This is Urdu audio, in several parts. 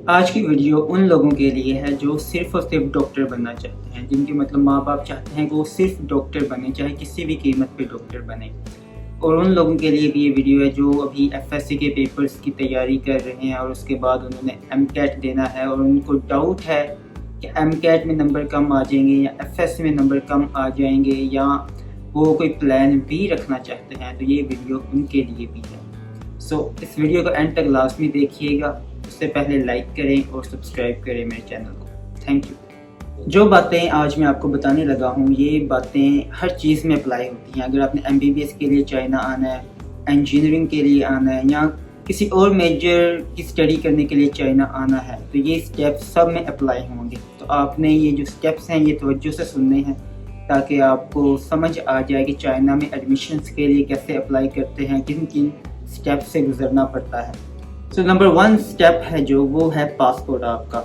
آج کی ویڈیو ان لوگوں کے لیے ہے جو صرف اور صرف ڈاکٹر بننا چاہتے ہیں، جن کے ماں باپ چاہتے ہیں کہ وہ صرف ڈاکٹر بنے، چاہے کسی بھی قیمت پہ ڈاکٹر بنے۔ اور ان لوگوں کے لیے بھی یہ ویڈیو ہے جو ابھی FSC کے پیپرز کی تیاری کر رہے ہیں اور اس کے بعد انہوں نے MCAT دینا ہے اور ان کو ڈاؤٹ ہے کہ MCAT میں نمبر کم آ جائیں گے یا FSC میں نمبر کم آ جائیں گے، یا وہ کوئی پلان بھی رکھنا چاہتے ہیں، تو یہ ویڈیو ان کے لیے بھی ہے۔ اس ویڈیو کو اینڈ تک لازمی دیکھیے گا۔ اس سے پہلے لائک کریں اور سبسکرائب کریں میرے چینل کو۔ Thank you. جو باتیں آج میں آپ کو بتانے لگا ہوں، یہ باتیں ہر چیز میں اپلائی ہوتی ہیں۔ اگر آپ نے MBBS کے لیے چائنا آنا ہے، انجینئرنگ کے لیے آنا ہے، یا کسی اور میجر کی اسٹڈی کرنے کے لیے چائنا آنا ہے، تو یہ اسٹیپ سب میں اپلائی ہوں گے۔ تو آپ نے یہ جو اسٹیپس ہیں یہ توجہ سے سننے ہیں تاکہ آپ کو سمجھ آ جائے کہ چائنا میں ایڈمیشنز کے لیے کیسے اپلائی کرتے ہیں، کن کن اسٹیپ سے گزرنا پڑتا ہے۔ نمبر 1 اسٹیپ ہے جو وہ ہے پاسپورٹ آپ کا۔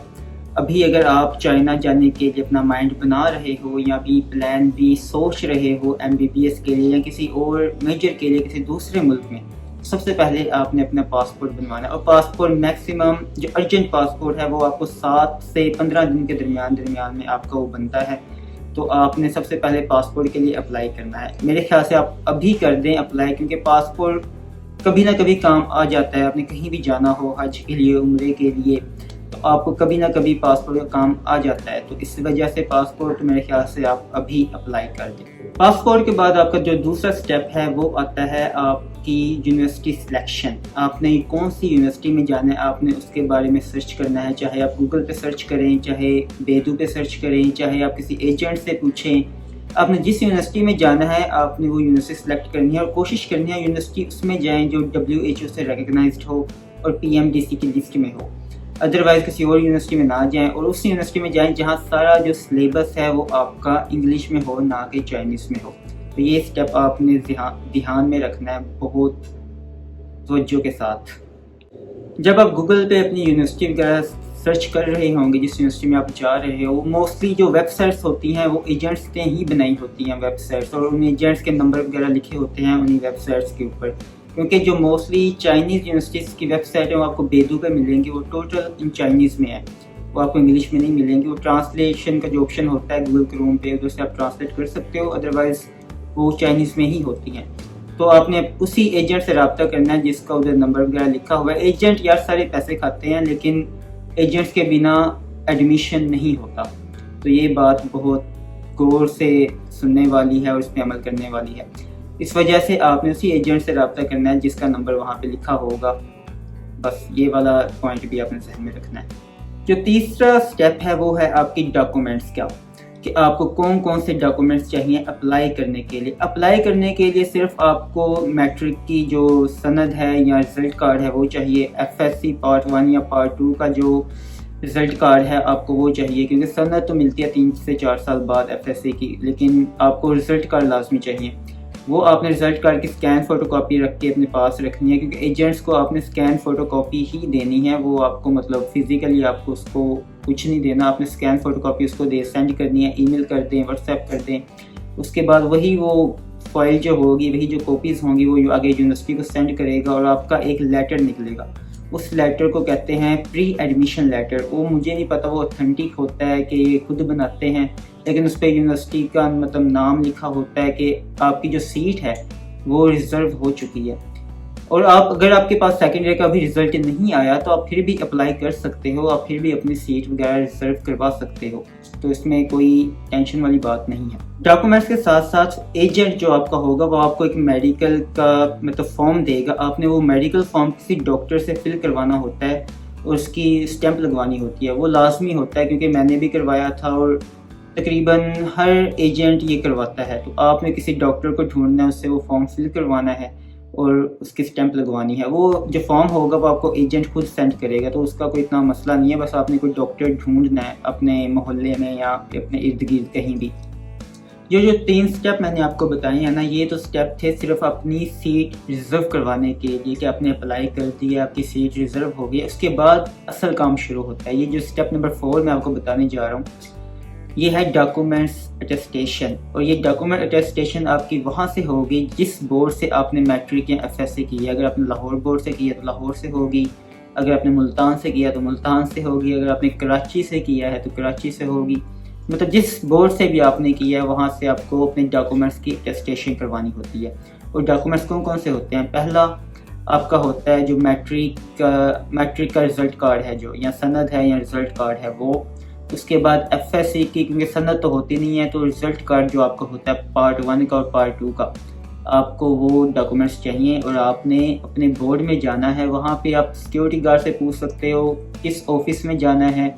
ابھی اگر آپ چائنا جانے کے لیے اپنا مائنڈ بنا رہے ہو یا بھی پلان بھی سوچ رہے ہو MBBS کے لیے یا کسی اور میجر کے لیے کسی دوسرے ملک میں، سب سے پہلے آپ نے اپنا پاسپورٹ بنوانا ہے۔ اور پاسپورٹ میکسیمم جو ارجنٹ پاسپورٹ ہے وہ آپ کو 7 سے 15 دن کے درمیان میں آپ کا وہ بنتا ہے۔ تو آپ نے سب سے پہلے پاسپورٹ کے لیے اپلائی کرنا ہے۔ میرے خیال سے آپ ابھی کر دیں اپلائی، کیونکہ پاسپورٹ کبھی نہ کبھی کام آ جاتا ہے۔ آپ نے کہیں بھی جانا ہو، حج کے لیے، عمرے کے لیے، تو آپ کو کبھی نہ کبھی پاسپورٹ کا کام آ جاتا ہے۔ تو اس وجہ سے پاسپورٹ میرے خیال سے آپ ابھی اپلائی کر دیں۔ پاسپورٹ کے بعد آپ کا جو دوسرا سٹیپ ہے وہ آتا ہے آپ کی یونیورسٹی سلیکشن۔ آپ نے کون سی یونیورسٹی میں جانا ہے، آپ نے اس کے بارے میں سرچ کرنا ہے۔ چاہے آپ گوگل پہ سرچ کریں، چاہے بیدو پہ سرچ کریں، چاہے آپ کسی ایجنٹ سے پوچھیں۔ آپ نے جس یونیورسٹی میں جانا ہے آپ نے وہ یونیورسٹی سلیکٹ کرنی ہے اور کوشش کرنی ہے یونیورسٹی اس میں جائیں جو WHO سے ریکگنائزڈ ہو اور PMDC کی لسٹ میں ہو۔ ادروائز کسی اور یونیورسٹی میں نہ جائیں اور اس یونیورسٹی میں جائیں جہاں سارا جو سلیبس ہے وہ آپ کا انگلش میں ہو، نہ کہ چائنیز میں ہو۔ تو یہ سٹیپ آپ نے دھیان میں رکھنا ہے بہت توجہ کے ساتھ۔ جب آپ گوگل پہ اپنی یونیورسٹی وغیرہ سرچ کر رہے ہوں گے، جس یونیورسٹی میں آپ جا رہے ہو، موسٹلی جو ویب سائٹس ہوتی ہیں وہ ایجنٹس نے ہی بنائی ہوتی ہیں ویب سائٹس، اور ان ایجنٹس کے نمبر وغیرہ لکھے ہوتے ہیں انہیں ویب سائٹس کے اوپر۔ کیونکہ جو موسٹلی چائنیز یونیورسٹیز کی ویب سائٹ ہیں وہ آپ کو بیدو پہ ملیں گے، وہ ٹوٹل ان چائنیز میں ہے، وہ آپ کو انگلش میں نہیں ملیں گے۔ وہ ٹرانسلیشن کا جو آپشن ہوتا ہے گوگل کروم پہ، ادھر سے آپ ٹرانسلیٹ کر سکتے ہو، ادروائز وہ چائنیز میں ہی ہوتی ہیں۔ تو آپ نے اسی ایجنٹ سے رابطہ کرنا ہے جس کا ادھر نمبر وغیرہ لکھا ہوا ہے۔ ایجنٹ یار سارے پیسے کھاتے ہیں، لیکن ایجنٹس کے بنا ایڈمیشن نہیں ہوتا۔ تو یہ بات بہت غور سے سننے والی ہے اور اس پہ عمل کرنے والی ہے۔ اس وجہ سے آپ نے اسی ایجنٹ سے رابطہ کرنا ہے جس کا نمبر وہاں پہ لکھا ہوگا۔ بس یہ والا پوائنٹ بھی آپ نے ذہن میں رکھنا ہے۔ جو تیسرا سٹیپ ہے وہ ہے آپ کی ڈاکومنٹس کا، کہ آپ کو کون کون سے ڈاکومنٹس چاہیے اپلائی کرنے کے لیے۔ اپلائی کرنے کے لیے صرف آپ کو میٹرک کی جو سند ہے یا رزلٹ کارڈ ہے وہ چاہیے۔ FSC پارٹ 1 یا پارٹ 2 کا جو رزلٹ کارڈ ہے آپ کو وہ چاہیے، کیونکہ سند تو ملتی ہے 3 سے 4 سال بعد FSC کی، لیکن آپ کو رزلٹ کارڈ لازمی چاہیے۔ وہ آپ نے رزلٹ کارڈ کی اسکین فوٹو کاپی رکھ کے اپنے پاس رکھنی ہے، کیونکہ ایجنٹس کو آپ نے اسکین فوٹو کاپی ہی دینی ہے۔ وہ آپ کو فزیکلی آپ کو اس کو کچھ نہیں دینا، آپ نے اسکین فوٹو کاپی اس کو سینڈ کرنی ہے، ای میل کر دیں، واٹس ایپ کر دیں۔ اس کے بعد وہی وہ فائل جو ہوگی، وہی جو کاپیز ہوں گی وہ آگے یونیورسٹی کو سینڈ کرے گا اور آپ کا ایک لیٹر نکلے گا۔ اس لیٹر کو کہتے ہیں پری ایڈمیشن لیٹر۔ وہ مجھے نہیں پتا وہ اوتھینٹک ہوتا ہے کہ یہ خود بناتے ہیں، لیکن اس پہ یونیورسٹی کا نام لکھا ہوتا ہے کہ آپ کی جو سیٹ ہے وہ ریزرو ہو چکی ہے۔ اور اگر آپ کے پاس سیکنڈ ایئر کا بھی رزلٹ نہیں آیا تو آپ پھر بھی اپلائی کر سکتے ہو، آپ پھر بھی اپنی سیٹ وغیرہ ریزرو کروا سکتے ہو۔ تو اس میں کوئی ٹینشن والی بات نہیں ہے۔ ڈاکومنٹس کے ساتھ ساتھ ایجنٹ جو آپ کا ہوگا وہ آپ کو ایک میڈیکل کا فارم دے گا۔ آپ نے وہ میڈیکل فارم کسی ڈاکٹر سے فل کروانا ہوتا ہے اور اس کی اسٹیمپ لگوانی ہوتی ہے۔ وہ لازمی ہوتا ہے کیونکہ میں نے بھی کروایا تھا اور تقریباً ہر ایجنٹ یہ کرواتا ہے۔ تو آپ نے کسی ڈاکٹر کو ڈھونڈنا ہے، اس سے وہ فارم فل کروانا ہے اور اس کی اسٹیمپ لگوانی ہے۔ وہ جو فارم ہوگا وہ آپ کو ایجنٹ خود سینڈ کرے گا، تو اس کا کوئی اتنا مسئلہ نہیں ہے۔ بس آپ نے کوئی ڈاکٹر ڈھونڈنا ہے اپنے محلے میں یا اپنے ارد گرد کہیں بھی۔ جو 3 سٹیپ میں نے آپ کو بتائے ہیں نا، یہ تو سٹیپ تھے صرف اپنی سیٹ ریزرو کروانے کے لیے کہ آپ نے اپلائی کر دیا، آپ کی سیٹ ریزرو ہو گئی۔ اس کے بعد اصل کام شروع ہوتا ہے۔ یہ جو سٹیپ نمبر 4 میں آپ کو بتانے جا رہا ہوں یہ ہے ڈاکومنٹس اٹیسٹیشن۔ اور یہ ڈاکومنٹ اٹیسٹیشن آپ کی وہاں سے ہوگی جس بورڈ سے آپ نے میٹرک یا FSC کی ہے۔ اگر آپ نے لاہور بورڈ سے کی ہے تو لاہور سے ہوگی، اگر آپ نے ملتان سے کیا تو ملتان سے ہوگی، اگر آپ نے کراچی سے کیا ہے تو کراچی سے ہوگی، مطلب جس بورڈ سے بھی آپ نے کیا ہے وہاں سے آپ کو اپنے ڈاکومنٹس کی اٹیسٹیشن کروانی ہوتی ہے۔ اور ڈاکومنٹس کون کون سے ہوتے ہیں؟ پہلا آپ کا ہوتا ہے جو میٹرک کا رزلٹ کارڈ ہے، جو یا سند ہے یا رزلٹ کارڈ ہے وہ۔ اس کے بعد ایف ایس سی کی، کیونکہ سند تو ہوتی نہیں ہے، تو رزلٹ کارڈ جو آپ کا ہوتا ہے پارٹ 1 کا اور پارٹ 2 کا، آپ کو وہ ڈاکومنٹس چاہیے۔ اور آپ نے اپنے بورڈ میں جانا ہے، وہاں پہ آپ سیکیورٹی گارڈ سے پوچھ سکتے ہو کس آفس میں جانا ہے،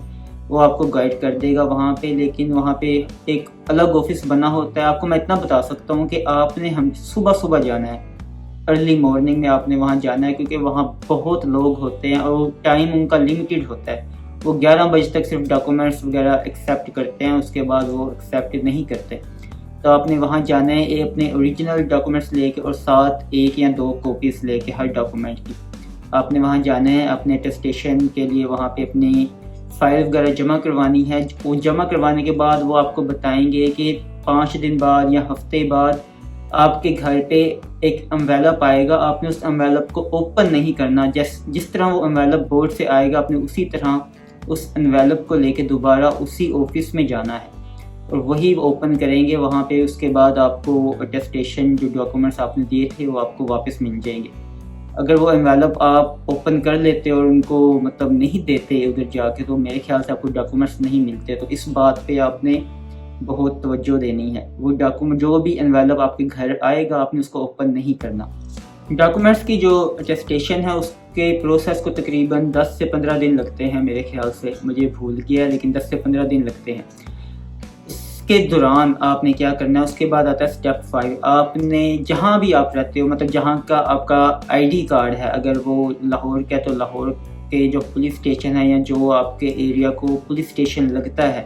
وہ آپ کو گائیڈ کر دے گا وہاں پہ۔ لیکن وہاں پہ ایک الگ آفس بنا ہوتا ہے، آپ کو میں اتنا بتا سکتا ہوں کہ آپ نے صبح جانا ہے، ارلی مارننگ میں آپ نے وہاں جانا ہے، کیونکہ وہاں بہت لوگ ہوتے ہیں اور ٹائم ان کا لمیٹڈ ہوتا ہے۔ وہ 11 بجے تک صرف ڈاکومنٹس وغیرہ ایکسیپٹ کرتے ہیں، اس کے بعد وہ ایکسیپٹ نہیں کرتے۔ تو آپ نے وہاں جانا ہے، یہ اپنے اوریجنل ڈاکومنٹس لے کے اور ساتھ 1 یا 2 کاپیز لے کے ہر ڈاکومنٹ کی آپ نے وہاں جانا ہے اپنے اٹیسٹیشن کے لیے۔ وہاں پہ اپنی فائل وغیرہ جمع کروانی ہے۔ وہ جمع کروانے کے بعد وہ آپ کو بتائیں گے کہ 5 دن بعد یا ہفتے بعد آپ کے گھر پہ ایک انویلپ آئے گا، آپ نے اس انویلپ کو اوپن نہیں کرنا، جس طرح وہ انویلپ بورڈ سے آئے گا آپ نے اسی طرح اس انویلپ کو لے کے دوبارہ اسی آفس میں جانا ہے اور وہی اوپن کریں گے وہاں پہ۔ اس کے بعد آپ کو اٹیسٹیشن جو ڈاکومنٹس آپ نے دیے تھے وہ آپ کو واپس مل جائیں گے۔ اگر وہ انویلپ آپ اوپن کر لیتے اور ان کو مطلب نہیں دیتے ادھر جا کے، تو میرے خیال سے آپ کو ڈاکومنٹس نہیں ملتے۔ تو اس بات پہ آپ نے بہت توجہ دینی ہے، وہ ڈاکومنٹ جو بھی انویلپ آپ کے گھر آئے گا آپ نے اس کو اوپن نہیں کرنا۔ ڈاکومنٹس کی جو اٹیسٹیشن ہے اس کے پروسیس کو تقریباً 10 سے 15 دن لگتے ہیں میرے خیال سے، مجھے بھول گیا لیکن 10 سے 15 دن لگتے ہیں۔ اس کے دوران آپ نے کیا کرنا ہے، اس کے بعد آتا ہے سٹیپ 5۔ آپ نے جہاں بھی آپ رہتے ہو، مطلب جہاں کا آپ کا آئی ڈی کارڈ ہے، اگر وہ لاہور کا ہے تو لاہور کے جو پولیس اسٹیشن ہے یا جو آپ کے ایریا کو پولیس اسٹیشن لگتا ہے،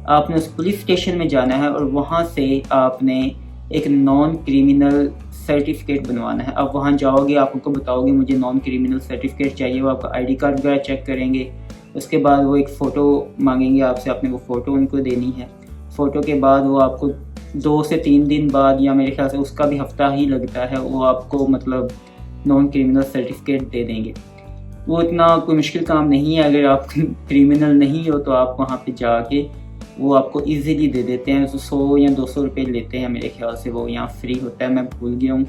آپ نے اس پولیس اسٹیشن میں جانا ہے اور وہاں سے آپ نے ایک نان کریمنل سرٹیفکیٹ بنوانا ہے۔ آپ وہاں جاؤ گے، آپ ان کو بتاؤ گے مجھے نان کریمنل سرٹیفکیٹ چاہیے، وہ آپ کا آئی ڈی کارڈ وغیرہ چیک کریں گے۔ اس کے بعد وہ ایک فوٹو مانگیں گے آپ سے، آپ نے وہ فوٹو ان کو دینی ہے۔ فوٹو کے بعد وہ آپ کو 2 سے 3 دن بعد، یا میرے خیال سے اس کا بھی ہفتہ ہی لگتا ہے، وہ آپ کو مطلب نان کریمنل سرٹیفکیٹ دے دیں گے۔ وہ اتنا کوئی مشکل کام نہیں ہے، اگر آپ کریمنل نہیں ہو تو آپ وہاں پہ جا کے وہ آپ کو ایزیلی دے دیتے ہیں۔ 100 یا 200 روپے لیتے ہیں میرے خیال سے، وہ یہاں فری ہوتا ہے، میں بھول گیا ہوں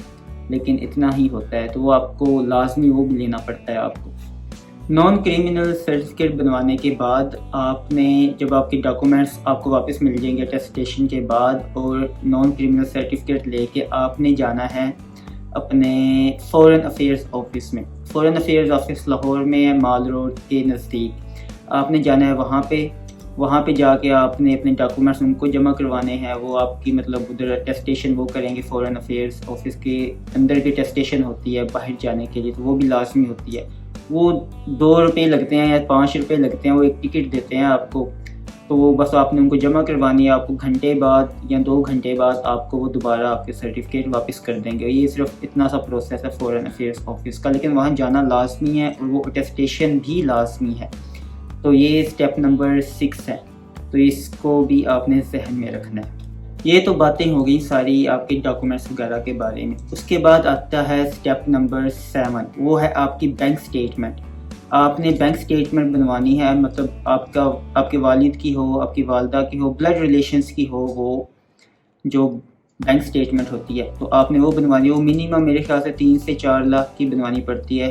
لیکن اتنا ہی ہوتا ہے۔ تو وہ آپ کو لازمی وہ بھی لینا پڑتا ہے۔ آپ کو نان کریمنل سرٹیفکیٹ بنوانے کے بعد آپ نے، جب آپ کے ڈاکومنٹس آپ کو واپس مل جائیں گے اٹیسٹیشن کے بعد، اور نان کریمنل سرٹیفکیٹ لے کے آپ نے جانا ہے اپنے فورن افیئرز آفس میں۔ فورن افیئرز آفس لاہور میں ہے، مال روڈ کے نزدیک۔ آپ نے جانا ہے وہاں پہ جا کے آپ نے اپنے ڈاکومنٹس ان کو جمع کروانے ہیں۔ وہ آپ کی مطلب ادھر اٹیسٹیشن وہ کریں گے، فورن افیئرس آفس کے اندر کی اٹیسٹیشن ہوتی ہے باہر جانے کے لیے، تو وہ بھی لازمی ہوتی ہے۔ وہ 2 روپے لگتے ہیں یا 5 روپے لگتے ہیں، وہ ایک ٹکٹ دیتے ہیں آپ کو، تو وہ بس آپ نے ان کو جمع کروانی ہے۔ آپ کو گھنٹے بعد یا 2 گھنٹے بعد آپ کو وہ دوبارہ آپ کے سرٹیفکیٹ واپس کر دیں گے۔ یہ صرف اتنا سا پروسیس ہے فورن افیئرس آفس کا، لیکن وہاں جانا لازمی ہے اور وہ اٹیسٹیشن بھی لازمی ہے۔ تو یہ سٹیپ نمبر 6 ہے، تو اس کو بھی آپ نے ذہن میں رکھنا ہے۔ یہ تو باتیں ہو گئی ساری آپ کے ڈاکومنٹس وغیرہ کے بارے میں۔ اس کے بعد آتا ہے سٹیپ نمبر 7، وہ ہے آپ کی بینک سٹیٹمنٹ۔ آپ نے بینک سٹیٹمنٹ بنوانی ہے، مطلب آپ کے والد کی ہو، آپ کی والدہ کی ہو، بلڈ ریلیشنز کی ہو، وہ جو بینک سٹیٹمنٹ ہوتی ہے تو آپ نے وہ بنوانی ہے۔ وہ منیمم میرے خیال سے 3 سے 4 لاکھ کی بنوانی پڑتی ہے۔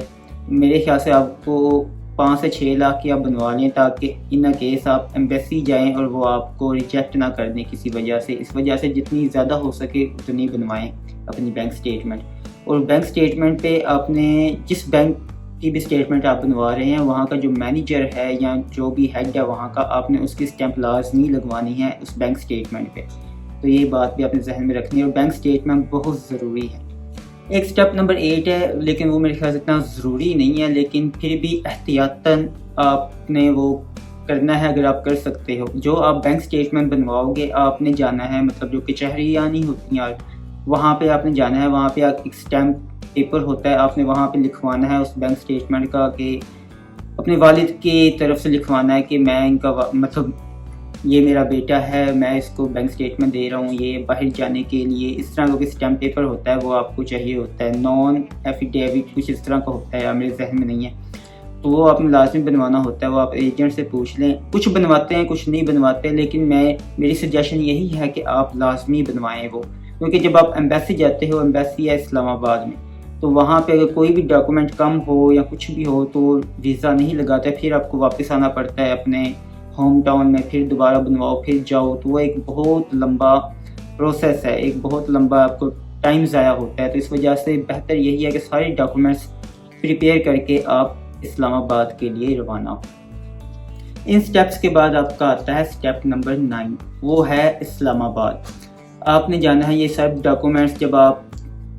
میرے خیال سے آپ کو 5 سے 6 لاکھ کی آپ بنوا لیں، تاکہ ان کیس آپ ایمبیسی جائیں اور وہ آپ کو ریجیکٹ نہ کر دیں کسی وجہ سے۔ اس وجہ سے جتنی زیادہ ہو سکے اتنی بنوائیں اپنی بینک سٹیٹمنٹ۔ اور بینک سٹیٹمنٹ پہ آپ نے جس بینک کی بھی سٹیٹمنٹ آپ بنوا رہے ہیں، وہاں کا جو مینیجر ہے یا جو بھی ہیڈ ہے وہاں کا، آپ نے اس کی اسٹیمپ لازمی لگوانی ہے اس بینک سٹیٹمنٹ پہ۔ تو یہ بات بھی آپ نے ذہن میں رکھنی ہے، اور بینک سٹیٹمنٹ بہت ضروری ہے۔ ایک سٹیپ نمبر 8 ہے، لیکن وہ میرے خیال سے اتنا ضروری نہیں ہے، لیکن پھر بھی احتیاطاً آپ نے وہ کرنا ہے اگر آپ کر سکتے ہو۔ جو آپ بینک سٹیٹمنٹ بنواؤ گے، آپ نے جانا ہے مطلب جو کچہریانی ہوتی ہیں وہاں پہ آپ نے جانا ہے، وہاں پہ ایک اسٹیمپ پیپر ہوتا ہے، آپ نے وہاں پہ لکھوانا ہے اس بینک سٹیٹمنٹ کا، کہ اپنے والد کی طرف سے لکھوانا ہے کہ میں ان کا مطلب یہ میرا بیٹا ہے، میں اس کو بینک سٹیٹمنٹ دے رہا ہوں یہ باہر جانے کے لیے۔ اس طرح کا کوئی اسٹیمپ پیپر ہوتا ہے وہ آپ کو چاہیے ہوتا ہے، نان ایفیڈیوٹ کچھ اس طرح کا ہوتا ہے، میرے ذہن میں نہیں ہے۔ تو وہ آپ نے لازمی بنوانا ہوتا ہے. وہ آپ ایجنٹ سے پوچھ لیں, کچھ بنواتے ہیں کچھ نہیں بنواتے, لیکن میری سجیشن یہی ہے کہ آپ لازمی بنوائیں وہ, کیونکہ جب آپ ایمبیسی جاتے ہو, ایمبیسی ہے اسلام آباد میں, تو وہاں پہ اگر کوئی بھی ڈاکومنٹ کم ہو یا کچھ بھی ہو تو ویزا نہیں لگاتا ہے, پھر آپ کو واپس آنا پڑتا ہے اپنے ہوم ٹاؤن میں, پھر دوبارہ بنواؤ پھر جاؤ, تو وہ ایک بہت لمبا پروسیس ہے, ایک بہت لمبا آپ کو ٹائم ضائع ہوتا ہے. تو اس وجہ سے بہتر یہی ہے کہ سارے ڈاکومنٹس پریپیئر کر کے آپ اسلام آباد کے لیے روانہ ہو. ان سٹیپس کے بعد آپ کا آتا ہے سٹیپ نمبر 9, وہ ہے اسلام آباد. آپ نے جانا ہے یہ سب ڈاکومنٹس جب آپ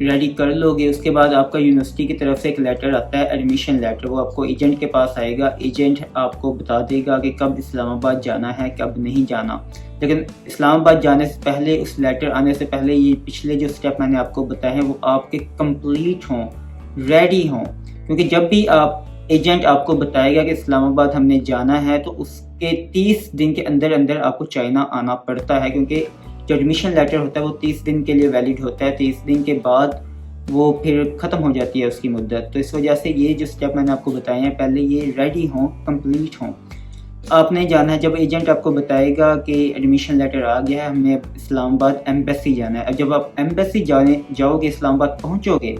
ریڈی کر لو گے, اس کے بعد آپ کا یونیورسٹی کی طرف سے ایک لیٹر آتا ہے, ایڈمیشن لیٹر. وہ آپ کو ایجنٹ کے پاس آئے گا, ایجنٹ آپ کو بتا دے گا کہ کب اسلام آباد جانا ہے کب نہیں جانا. لیکن اسلام آباد جانے سے پہلے, اس لیٹر آنے سے پہلے, یہ پچھلے جو سٹیپ میں نے آپ کو بتائے ہیں وہ آپ کے کمپلیٹ ہوں, ریڈی ہوں. کیونکہ جب بھی ایجنٹ آپ کو بتائے گا کہ اسلام آباد ہم نے جانا ہے, تو اس کے 30 دن کے اندر اندر آپ کو چائنا آنا پڑتا ہے, کیونکہ جو ایڈمیشن لیٹر ہوتا ہے وہ 30 دن کے لیے ویلڈ ہوتا ہے. 30 دن کے بعد وہ پھر ختم ہو جاتی ہے اس کی مدت. تو اس وجہ سے یہ جو سٹیپ میں نے آپ کو بتائے ہیں, پہلے یہ ریڈی ہوں, کمپلیٹ ہوں. آپ نے جانا ہے, جب ایجنٹ آپ کو بتائے گا کہ ایڈمیشن لیٹر آ گیا ہے, ہم نے اسلام آباد ایمبیسی جانا ہے. جب آپ ایمبیسی جاؤ گے, اسلام آباد پہنچو گے,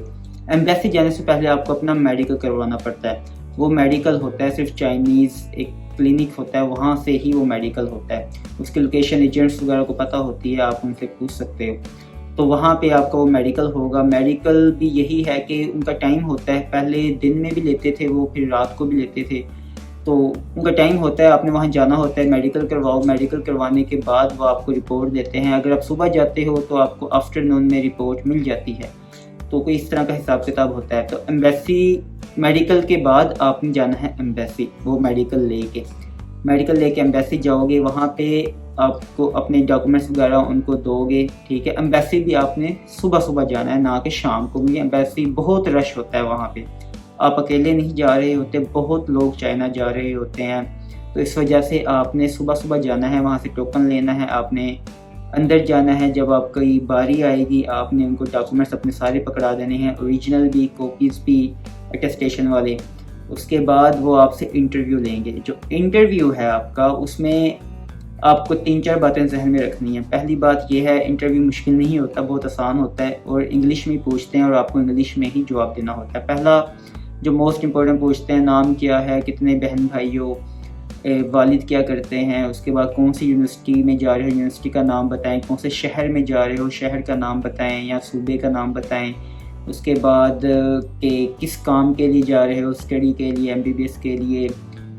ایمبیسی جانے سے پہلے آپ کو اپنا میڈیکل کروانا پڑتا ہے. وہ میڈیکل ہوتا ہے صرف چائنیز ایک کلینک ہوتا ہے, وہاں سے ہی وہ میڈیکل ہوتا ہے. اس کی لوکیشن ایجنٹس وغیرہ کو پتہ ہوتی ہے, آپ ان سے پوچھ سکتے ہو. تو وہاں پہ آپ کا وہ میڈیکل ہوگا. میڈیکل بھی یہی ہے کہ ان کا ٹائم ہوتا ہے, پہلے دن میں بھی لیتے تھے وہ, پھر رات کو بھی لیتے تھے. تو ان کا ٹائم ہوتا ہے, آپ نے وہاں جانا ہوتا ہے, میڈیکل کرواؤ. میڈیکل کروانے کے بعد وہ آپ کو رپورٹ دیتے ہیں. اگر آپ صبح جاتے ہو تو آپ کو آفٹرنون میں رپورٹ مل جاتی ہے. تو کوئی اس طرح کا حساب کتاب ہوتا ہے. تو ایمبیسی میڈیکل کے بعد آپ نے جانا ہے ایمبیسی, وہ میڈیکل لے کے ایمبیسی جاؤ گے. وہاں پہ آپ کو اپنے ڈاکومنٹس وغیرہ ان کو دو گے, ٹھیک ہے. ایمبیسی بھی آپ نے صبح جانا ہے, نہ کہ شام کو, کیونکہ ایمبیسی بہت رش ہوتا ہے وہاں پہ. آپ اکیلے نہیں جا رہے ہوتے, بہت لوگ چائنا جا رہے ہوتے ہیں. تو اس وجہ سے آپ نے صبح جانا ہے, وہاں سے ٹوکن لینا ہے, آپ نے اندر جانا ہے. جب آپ کی باری آئے گی, آپ نے ان کو ڈاکومنٹس اپنے سارے پکڑا دینے ہیں, اوریجنل بھی, کاپیز بھی, اٹیسٹیشن والے. اس کے بعد وہ آپ سے انٹرویو لیں گے. جو انٹرویو ہے آپ کا, اس میں آپ کو 3-4 باتیں ذہن میں رکھنی ہیں. پہلی بات یہ ہے, انٹرویو مشکل نہیں ہوتا, بہت آسان ہوتا ہے, اور انگلش میں پوچھتے ہیں اور آپ کو انگلش میں ہی جواب دینا ہوتا ہے. پہلا جو موسٹ امپورٹنٹ پوچھتے ہیں, نام کیا ہے, کتنے بہن بھائی ہو, والد کیا کرتے ہیں. اس کے بعد کون سی یونیورسٹی میں جا رہے ہو, یونیورسٹی کا نام بتائیں. کون سے شہر میں جا رہے ہو, شہر کا نام بتائیں یا صوبے کا نام بتائیں. اس کے بعد کہ کس کام کے لیے جا رہے ہو, اسٹڈی کے لیے, MBBS کے لیے.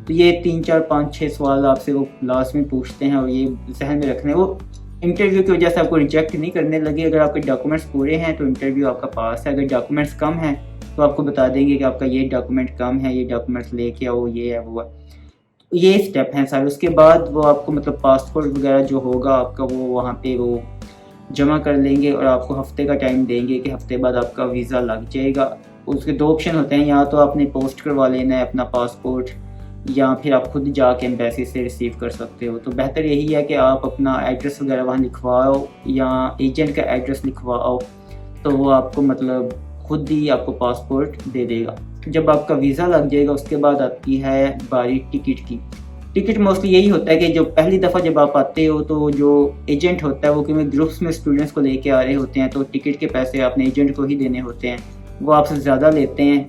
تو یہ 3-4-5-6 سوال آپ سے وہ لازمی پوچھتے ہیں, اور یہ ذہن میں رکھنے. وہ انٹرویو کی وجہ سے آپ کو ریجیکٹ نہیں کرنے لگے. اگر آپ کے ڈاکومنٹس پورے ہیں تو انٹرویو آپ کا پاس ہے. اگر ڈاکومنٹس کم ہیں تو آپ کو بتا دیں گے کہ آپ کا یہ ڈاکومنٹ کم ہے, یہ ڈاکومنٹس لے کے آؤ, یہ ہے وہ ہے. یہ اسٹیپ ہیں سارے. اس کے بعد وہ آپ کو مطلب پاسپورٹ وغیرہ جو ہوگا آپ کا, وہ وہاں پہ وہ جمع کر لیں گے, اور آپ کو ہفتے کا ٹائم دیں گے کہ ہفتے بعد آپ کا ویزا لگ جائے گا. اس کے 2 آپشن ہوتے ہیں, یا تو آپ نے پوسٹ کروا لینا ہے اپنا پاسپورٹ, یا پھر آپ خود جا کے ایمبیسی سے ریسیو کر سکتے ہو. تو بہتر یہی ہے کہ آپ اپنا ایڈریس وغیرہ وہاں لکھواؤ, یا ایجنٹ کا ایڈریس لکھواؤ, تو وہ آپ کو مطلب خود ہی آپ کو پاسپورٹ دے دے گا. جب آپ کا ویزا لگ جائے گا, اس کے بعد آتی ہے باری ٹکٹ کی. ٹکٹ موسٹلی یہی ہوتا ہے کہ جو پہلی دفعہ جب آپ آتے ہو تو جو ایجنٹ ہوتا ہے وہ کیونکہ گروپس میں اسٹوڈنٹس کو لے کے آ رہے ہوتے ہیں, تو ٹکٹ کے پیسے آپ نے ایجنٹ کو ہی دینے ہوتے ہیں. وہ آپ سے زیادہ لیتے ہیں,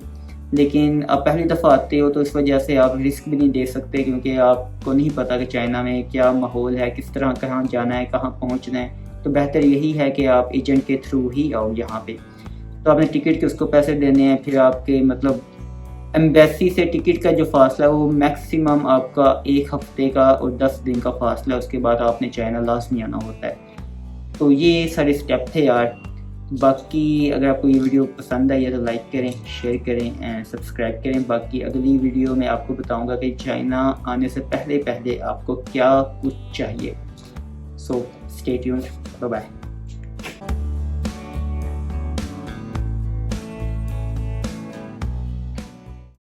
لیکن آپ پہلی دفعہ آتے ہو تو اس وجہ سے آپ رسک بھی نہیں دے سکتے, کیونکہ آپ کو نہیں پتہ کہ چائنا میں کیا ماحول ہے, کس طرح کہاں جانا ہے, کہاں پہنچنا ہے. تو بہتر یہی ہے کہ آپ ایجنٹ کے تھرو ہی آؤ یہاں پہ. تو آپ نے ٹکٹ کے اس کو پیسے دینے ہیں. پھر آپ کے مطلب ایمبیسی سے ٹکٹ کا جو فاصلہ ہے وہ میکسیمم آپ کا 1 ہفتے کا اور 10 دن کا فاصلہ ہے. اس کے بعد آپ نے چائنا لازمی آنا ہوتا ہے. تو یہ سارے اسٹیپ تھے یار. باقی اگر آپ کو یہ ویڈیو پسند آئی ہے تو لائک کریں, شیئر کریں اینڈ سبسکرائب کریں. باقی اگلی ویڈیو میں آپ کو بتاؤں گا کہ چائنا آنے سے پہلے آپ کو کیا کچھ چاہیے. So stay tuned, bye bye.